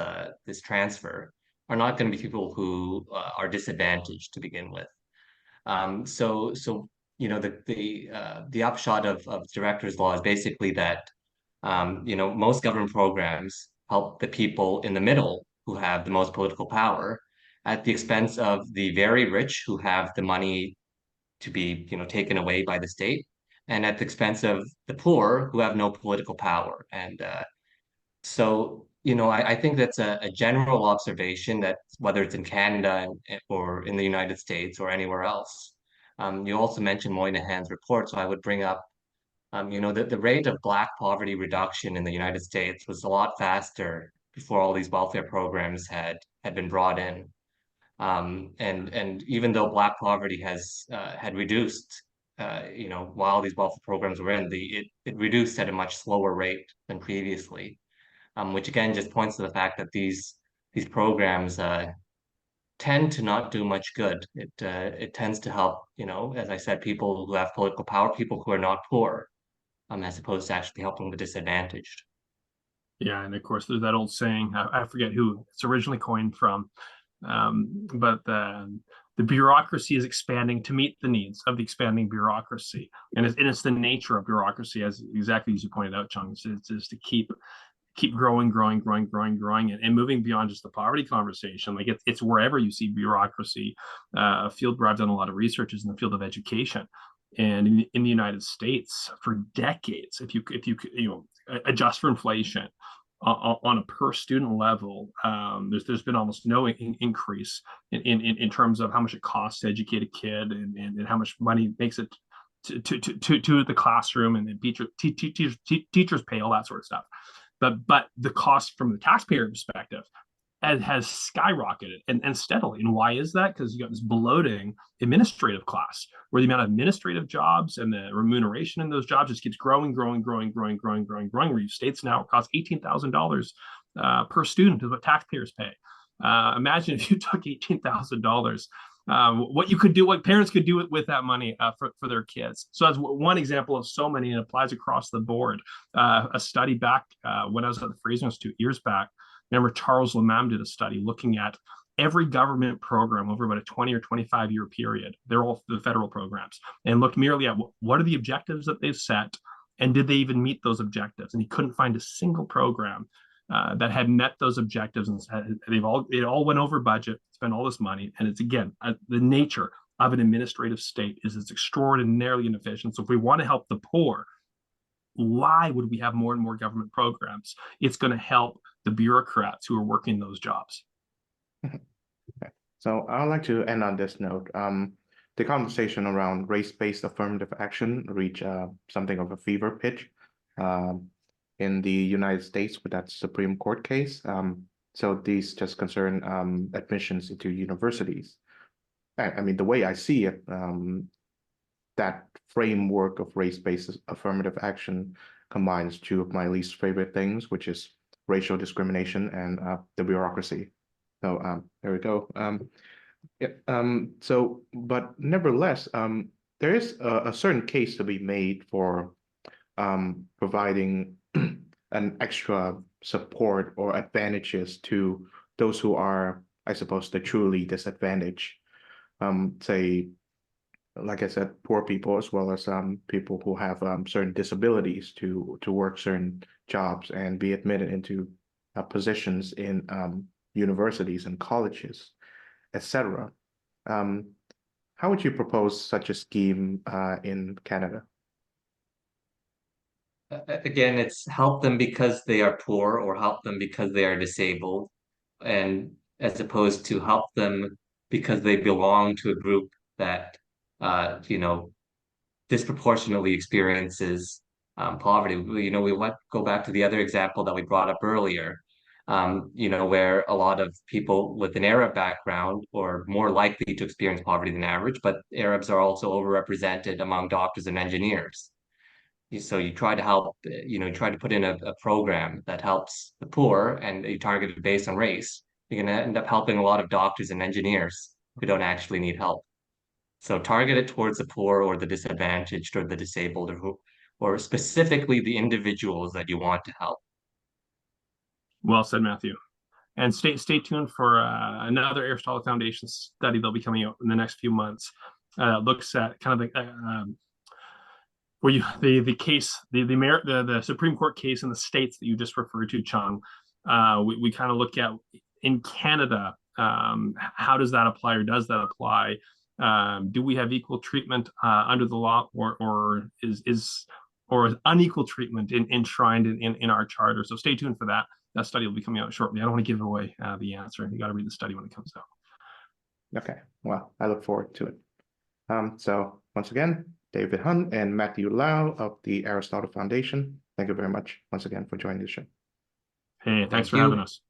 transfer are not going to be people who are disadvantaged to begin with. So the upshot of director's law is basically that most government programs help the people in the middle who have the most political power at the expense of the very rich who have the money to be taken away by the state, and at the expense of the poor who have no political power. And I think that's a general observation that whether it's in Canada or in the United States or anywhere else. You also mentioned Moynihan's report, so I would bring up, the rate of Black poverty reduction in the United States was a lot faster before all these welfare programs had been brought in. And even though Black poverty had reduced, while these welfare programs were in, it reduced at a much slower rate than previously, which again just points to the fact that these programs tend to not do much good. It tends to help, as I said, people who have political power, people who are not poor, as opposed to actually helping the disadvantaged.
Yeah, and of course, there's that old saying, I forget who it's originally coined from, but the bureaucracy is expanding to meet the needs of the expanding bureaucracy. And it's the nature of bureaucracy, as exactly as you pointed out, Chung, is to keep growing and moving beyond just the poverty conversation. Like it's wherever you see bureaucracy. A field where I've done a lot of research is in the field of education. And in the United States, for decades, if you adjust for inflation on a per student level, there's been almost no increase in terms of how much it costs to educate a kid and how much money makes it to the classroom, and then teachers pay all that sort of stuff. But the cost from the taxpayer perspective has skyrocketed and steadily. And why is that? Because you got this bloating administrative class where the amount of administrative jobs and the remuneration in those jobs just keeps growing. Where states now cost $18,000 per student is what taxpayers pay. Imagine if you took $18,000, what you could do, what parents could do with that money for their kids. So that's one example of so many, and applies across the board. A study back when I was at the Fraser Institute years back, remember Charles Lamam did a study looking at every government program over about a 20 or 25 year period. They're all the federal programs, and looked merely at what are the objectives that they've set, and did they even meet those objectives? And he couldn't find a single program that had met those objectives, and it all went over budget, spent all this money. And it's, again, the nature of an administrative state is it's extraordinarily inefficient. So if we want to help the poor, why would we have more and more government programs? It's going to help the bureaucrats who are working those jobs.
Okay. So I'd like to end on this note. The conversation around race-based affirmative action reached something of a fever pitch in the United States with that Supreme Court case. So these just concern admissions into universities. I mean, the way I see it, that framework of race-based affirmative action combines two of my least favorite things, which is racial discrimination and the bureaucracy. So there we go. But nevertheless, there is a certain case to be made for providing an extra support or advantages to those who are, I suppose, the truly disadvantaged. Say, like I said, poor people, as well as people who have certain disabilities to work certain jobs and be admitted into positions in universities and colleges, etc. How would you propose such a scheme in Canada?
Again, it's help them because they are poor, or help them because they are disabled, and as opposed to help them because they belong to a group that disproportionately experiences poverty. We go back to the other example that we brought up earlier, where a lot of people with an Arab background are more likely to experience poverty than average, but Arabs are also overrepresented among doctors and engineers. So you try to help, try to put in a program that helps the poor, and you target it based on race. You're going to end up helping a lot of doctors and engineers who don't actually need help. So target it towards the poor or the disadvantaged or the disabled, or specifically the individuals that you want to help.
Well said, Matthew. And stay tuned for another Aristotle Foundation study that'll be coming out in the next few months. Looks at kind of the case, the Supreme Court case in the states that you just referred to, Chung. We kind of look at in Canada, how does that apply, or does that apply? Do we have equal treatment under the law, or is unequal treatment enshrined in our charter? So stay tuned for that. That study will be coming out shortly. I don't want to give away the answer. You got to read the study when it comes out.
Okay, well, I look forward to it. So once again, David Hunt and Matthew Lau of the Aristotle Foundation, thank you very much once again for joining the show.
Hey, thanks for having us.